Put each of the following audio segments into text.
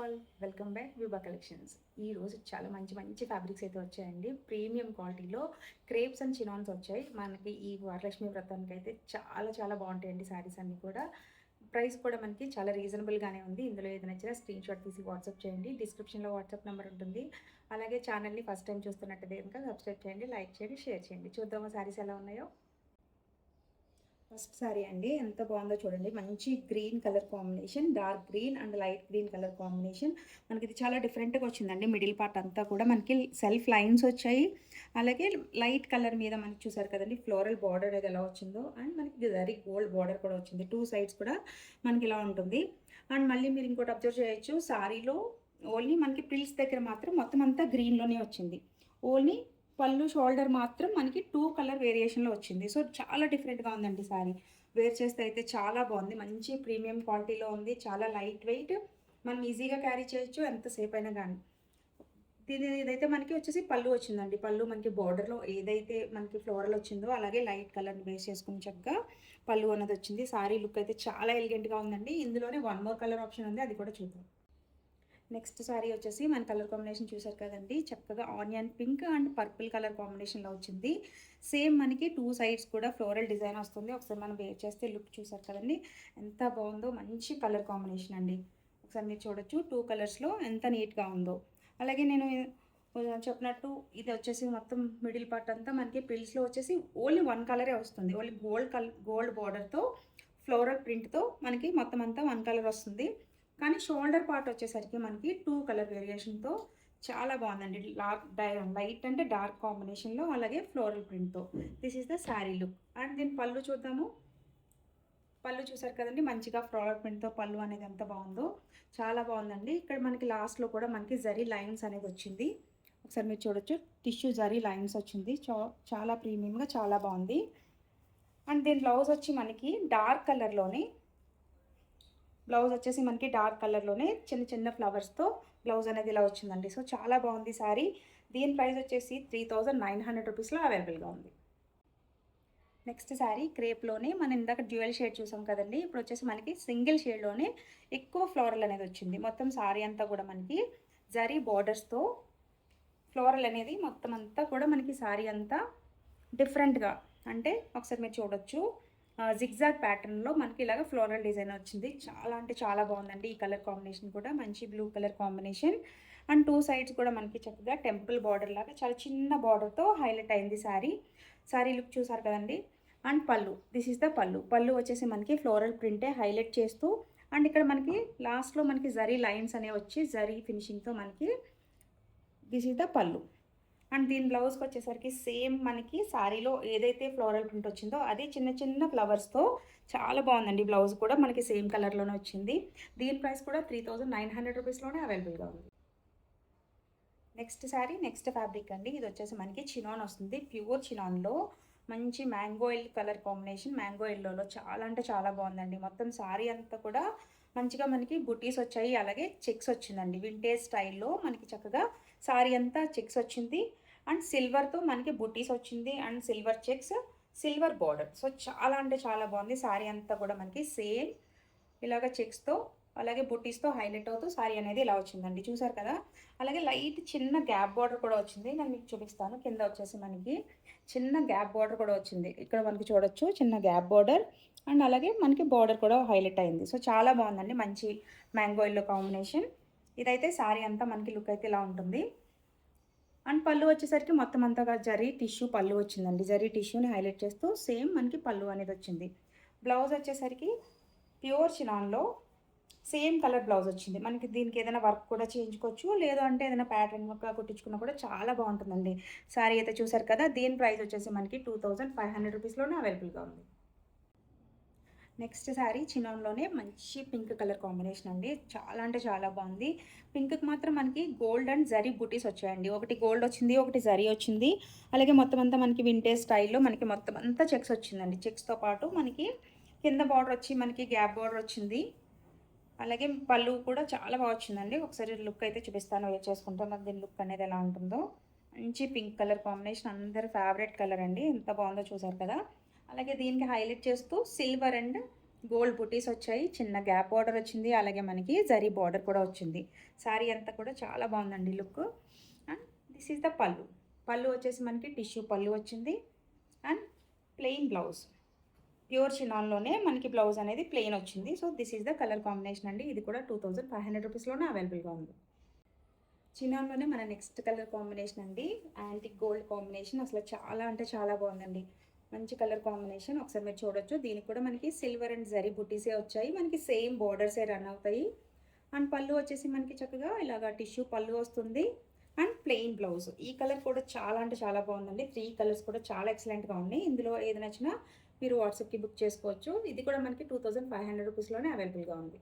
All welcome back Vibha collections. ఈ రోజు చాలా మంచి మంచి ఫ్యాబ్రిక్స్ అయితే వచ్చాయండి. ప్రీమియం క్వాలిటీలో క్రేప్స్ అండ్ చినాన్స్ వచ్చాయి. మనకి ఈ వరలక్ష్మి వ్రతానికి అయితే చాలా చాలా బాగుంటాయండి శారీస్ అన్నీ కూడా. ప్రైస్ కూడా మనకి చాలా రీజనబుల్గానే ఉంది. ఇందులో ఏది నచ్చినా స్క్రీన్ షాట్ తీసి వాట్సాప్ చేయండి. డిస్క్రిప్షన్లో వాట్సాప్ నెంబర్ ఉంటుంది. అలాగే ఛానల్ని ఫస్ట్ టైం చూస్తున్నట్టయితే కనుక సబ్స్క్రైబ్ చేయండి, లైక్ చేయండి, షేర్ చేయండి. చూద్దామా శారీస్ ఎలా ఉన్నాయో. ఫస్ట్ సారీ అండి, ఎంత బాగుందో చూడండి. మంచి green colour combination, dark green and light green colour combination. మనకి ఇది చాలా డిఫరెంట్గా వచ్చిందండి. మిడిల్ పార్ట్ అంతా కూడా మనకి సెల్ఫ్ లైన్స్ వచ్చాయి. అలాగే లైట్ కలర్ మీద మనకి చూసారు కదండి ఫ్లోరల్ బార్డర్ అనేది ఎలా వచ్చిందో. అండ్ మనకి జరీ గోల్డ్ బార్డర్ కూడా వచ్చింది. టూ సైడ్స్ కూడా మనకి ఇలా ఉంటుంది. అండ్ మళ్ళీ మీరు ఇంకోటి అబ్జర్వ్ చేయొచ్చు, సారీలో ఓన్లీ మనకి ప్రిల్స్ దగ్గర మాత్రం మొత్తం అంతా గ్రీన్లోనే వచ్చింది. ఓన్లీ పళ్ళు షోల్డర్ మాత్రం మనకి 2 కలర్ వేరియేషన్లో వచ్చింది. సో చాలా డిఫరెంట్గా ఉందండి సారీ. వేర్ చేస్తే అయితే చాలా బాగుంది. మంచి ప్రీమియం క్వాలిటీలో ఉంది. చాలా లైట్ వెయిట్, మనం ఈజీగా క్యారీ చేయొచ్చు ఎంతసేపు అయినా కానీ. ఇదైతే మనకి వచ్చేసి పళ్ళు వచ్చిందండి. పళ్ళు మనకి బార్డర్లో ఏదైతే మనకి ఫ్లోరల్ వచ్చిందో అలాగే లైట్ కలర్ని బేస్ చేసుకుని చక్కగా పళ్ళు అన్నది వచ్చింది. సారీ లుక్ అయితే చాలా ఎలిగెంట్గా ఉందండి. ఇందులోనే వన్ మోర్ కలర్ ఆప్షన్ ఉంది, అది కూడా చూద్దాం. నెక్స్ట్ సారీ వచ్చేసి మన కలర్ కాంబినేషన్ చూసారు కదండి, చక్కగా onion pink and purple colour కాంబినేషన్లో వచ్చింది. సేమ్ మనకి 2 సైడ్స్ కూడా ఫ్లోరల్ డిజైన్ వస్తుంది. ఒకసారి మనం వేర్ చేస్తే లుక్ చూసారు కదండి ఎంత బాగుందో. మంచి కలర్ కాంబినేషన్ అండి. ఒకసారి మీరు చూడొచ్చు 2 కలర్స్లో ఎంత నీట్గా ఉందో. అలాగే నేను చెప్పినట్టు ఇది వచ్చేసి మొత్తం మిడిల్ పార్ట్ అంతా మనకి పిల్స్లో వచ్చేసి ఓన్లీ 1 కలరే వస్తుంది. ఓన్లీ గోల్డ్ బార్డర్తో ఫ్లోరల్ ప్రింట్తో మనకి మొత్తం అంతా 1 కలర్ వస్తుంది. కానీ షోల్డర్ పార్ట్ వచ్చేసరికి మనకి 2 కలర్ వేరియేషన్తో చాలా బాగుందండి. లైట్ అంటే డార్క్ కాంబినేషన్లో అలాగే ఫ్లోరల్ ప్రింట్తో. This is the sari look. And దీని పళ్ళు చూద్దాము. పళ్ళు చూసారు కదండి, మంచిగా ఫ్లోరల్ ప్రింట్తో పళ్ళు అనేది ఎంత బాగుందో, చాలా బాగుందండి. ఇక్కడ మనకి లాస్ట్లో కూడా మనకి జరీ లైన్స్ అనేది వచ్చింది. ఒకసారి మీరు చూడొచ్చు, టిష్యూ జరీ లైన్స్ వచ్చింది. చాలా ప్రీమియంగా చాలా బాగుంది. అండ్ దీని బ్లౌజ్ వచ్చి మనకి డార్క్ కలర్లోనే, బ్లౌజ్ వచ్చేసి మనకి డార్క్ కలర్లోనే చిన్న చిన్న ఫ్లవర్స్తో బ్లౌజ్ అనేది ఇలా వచ్చిందండి. సో చాలా బాగుంది శారీ. దీని ప్రైస్ వచ్చేసి 3900 రూపీస్లో అవైలబుల్గా ఉంది. నెక్స్ట్ శారీ క్రేప్లోనే మనం ఇందాక డ్యూయల్ షేడ్ చూసాం కదండి, ఇప్పుడు వచ్చేసి మనకి సింగిల్ షేడ్లోనే ఎక్కువ ఫ్లోరల్ అనేది వచ్చింది. మొత్తం శారీ అంతా కూడా మనకి జరీ బార్డర్స్తో ఫ్లోరల్ అనేది మొత్తం అంతా కూడా మనకి శారీ అంతా డిఫరెంట్గా, అంటే ఒకసారి మీరు చూడొచ్చు జిగ్జాగ్ ప్యాటర్న్లో మనకి ఇలాగ ఫ్లోరల్ డిజైన్ వచ్చింది. చాలా అంటే చాలా బాగుందండి. ఈ కలర్ కాంబినేషన్ కూడా మంచి blue colour combination. And 2 sides కూడా మనకి చక్కగా టెంపుల్ బార్డర్ లాగా చాలా చిన్న బార్డర్తో హైలైట్ అయింది శారీ. శారీ లుక్ చూసారు కదండి. అండ్ పళ్ళు, దిస్ ఈస్ ద పళ్ళు. పళ్ళు వచ్చేసి మనకి ఫ్లోరల్ ప్రింటే హైలైట్ చేస్తూ, అండ్ ఇక్కడ మనకి లాస్ట్లో మనకి జరీ లైన్స్ అనేవి వచ్చి జరీ ఫినిషింగ్తో మనకి దిస్ ఈస్ ద పళ్ళు. అండ్ దీని బ్లౌజ్కి వచ్చేసరికి సేమ్ మనకి శారీలో ఏదైతే ఫ్లోరల్ ప్రింట్ వచ్చిందో అదే చిన్న చిన్న ఫ్లవర్స్తో చాలా బాగుందండి. బ్లౌజ్ కూడా మనకి సేమ్ కలర్లోనే వచ్చింది. దీని ప్రైస్ కూడా 3900 రూపీస్లోనే అవైలబుల్గా ఉంది. నెక్స్ట్ శారీ, నెక్స్ట్ ఫ్యాబ్రిక్ అండి. ఇది వచ్చేసి మనకి చినాన్ వస్తుంది. ప్యూర్ చినాన్లో మంచి mango yellow colour combination. Mango ఎల్లోలో చాలా అంటే చాలా బాగుందండి. మొత్తం శారీ అంతా కూడా మంచిగా మనకి బుటీస్ వచ్చాయి, అలాగే చెక్స్ వచ్చిందండి. వింటేజ్ స్టైల్లో మనకి చక్కగా శారీ అంతా చెక్స్ వచ్చింది. అండ్ సిల్వర్తో మనకి బుటీస్ వచ్చింది and silver checks, silver border. So చాలా అంటే చాలా బాగుంది. శారీ అంతా కూడా మనకి సేమ్ ఇలాగ చెక్స్తో అలాగే బుటీస్తో హైలైట్ అవుతూ శారీ అనేది ఇలా వచ్చిందండి. చూసారు కదా. అలాగే లైట్ చిన్న గ్యాప్ బార్డర్ కూడా వచ్చింది. నేను మీకు చూపిస్తాను. కింద వచ్చేసి మనకి చిన్న గ్యాప్ బార్డర్ కూడా వచ్చింది. ఇక్కడ మనకి చూడొచ్చు చిన్న గ్యాప్ బార్డర్. అండ్ అలాగే మనకి బార్డర్ కూడా హైలైట్ అయింది. సో చాలా బాగుందండి. మంచి మ్యాంగో ఎల్లో కాంబినేషన్. ఇదైతే శారీ అంతా మనకి లుక్ అయితే ఇలా ఉంటుంది. అండ్ పళ్ళు వచ్చేసరికి మొత్తం అంతా జరీ టిష్యూ పళ్ళు వచ్చిందండి. జరీ టిష్యూని హైలైట్ చేస్తూ సేమ్ మనకి పళ్ళు అనేది వచ్చింది. బ్లౌజ్ వచ్చేసరికి ప్యూర్ చినాన్లో సేమ్ కలర్ బ్లౌజ్ వచ్చింది. మనకి దీనికి ఏదైనా వర్క్ కూడా చేయించుకోవచ్చు, లేదు అంటే ఏదైనా ప్యాటర్న్ వర్క్ కుట్టించుకున్నా కూడా చాలా బాగుంటుందండి. శారీ అయితే చూసారు కదా. దీని ప్రైస్ వచ్చేసి మనకి 2500 రూపీస్లోనే అవైలబుల్గా ఉంది. నెక్స్ట్ శారీ చినాన్లోనే మంచి పింక్ కలర్ కాంబినేషన్ అండి. చాలా అంటే చాలా బాగుంది. పింక్కి మాత్రం మనకి గోల్డ్ అండ్ జరీ బుటీస్ వచ్చాయండి. ఒకటి గోల్డ్ వచ్చింది, ఒకటి జరీ వచ్చింది. అలాగే మొత్తం అంతా మనకి వింటేజ్ స్టైల్లో మనకి మొత్తం అంతా చెక్స్ వచ్చిందండి. చెక్స్తో పాటు మనకి కింద బార్డర్ వచ్చి మనకి గ్యాప్ బార్డర్ వచ్చింది. అలాగే పళ్ళు కూడా చాలా బాగా వచ్చిందండి. ఒకసారి లుక్ అయితే చూపిస్తాను, వేర్ చేసుకుంటాం మరి దీని లుక్ అనేది ఎలా ఉంటుందో. మంచి పింక్ కలర్ కాంబినేషన్, అందరి ఫేవరెట్ కలర్ అండి. ఎంత బాగుందో చూసారు కదా. అలాగే దీనికి హైలైట్ చేస్తూ సిల్వర్ అండ్ గోల్డ్ బుటీస్ వచ్చాయి, చిన్న గ్యాప్ బార్డర్ వచ్చింది, అలాగే మనకి జరీ బార్డర్ కూడా వచ్చింది. శారీ అంతా కూడా చాలా బాగుందండి look. And this is the పళ్ళు. పళ్ళు వచ్చేసి మనకి టిష్యూ పళ్ళు వచ్చింది అండ్ ప్లెయిన్ బ్లౌజ్. ప్యూర్ చినాన్లోనే మనకి బ్లౌజ్ అనేది ప్లెయిన్ వచ్చింది. So this is the colour combination అండి. ఇది కూడా 2500 రూపీస్లోనే అవైలబుల్గా ఉంది. చినాన్లోనే మన నెక్స్ట్ కలర్ కాంబినేషన్ అండి, యాంటిక్ గోల్డ్ కాంబినేషన్. అసలు చాలా అంటే చాలా బాగుందండి, మంచి కలర్ కాంబినేషన్. ఒకసారి మీరు చూడొచ్చు. దీనికి కూడా మనకి సిల్వర్ అండ్ జరీ బుటీసే వచ్చాయి, మనకి సేమ్ బోర్డర్సే రన్ అవుతాయి. అండ్ పళ్ళు వచ్చేసి మనకి చక్కగా ఇలాగా టిష్యూ పళ్ళు వస్తుంది అండ్ ప్లెయిన్ బ్లౌజ్. ఈ కలర్ కూడా చాలా అంటే చాలా బాగుందండి. 3 కలర్స్ కూడా చాలా ఎక్సలెంట్గా ఉన్నాయి. ఇందులో ఏది నచ్చినా మీరు వాట్సాప్కి బుక్ చేసుకోవచ్చు. ఇది కూడా మనకి 2500 రూపీస్లోనే అవైలబుల్గా ఉంది.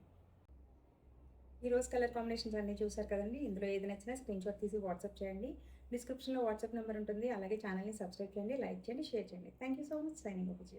ఈరోజు కలర్ కాంబినేషన్స్ అన్నీ చూసారు కదండి. ఇందులో ఏది నచ్చినా స్క్రీన్షాట్ తీసి వాట్సాప్ చేయండి. డిస్క్రిప్షన్లో వాట్సాప్ నెంబర్ ఉంటుంది. అలాగే ఛానల్ని సబ్స్క్రైబ్ చేయండి, లైక్ చేయండి, షేర్ చేయండి. Thank you so much. Signing off.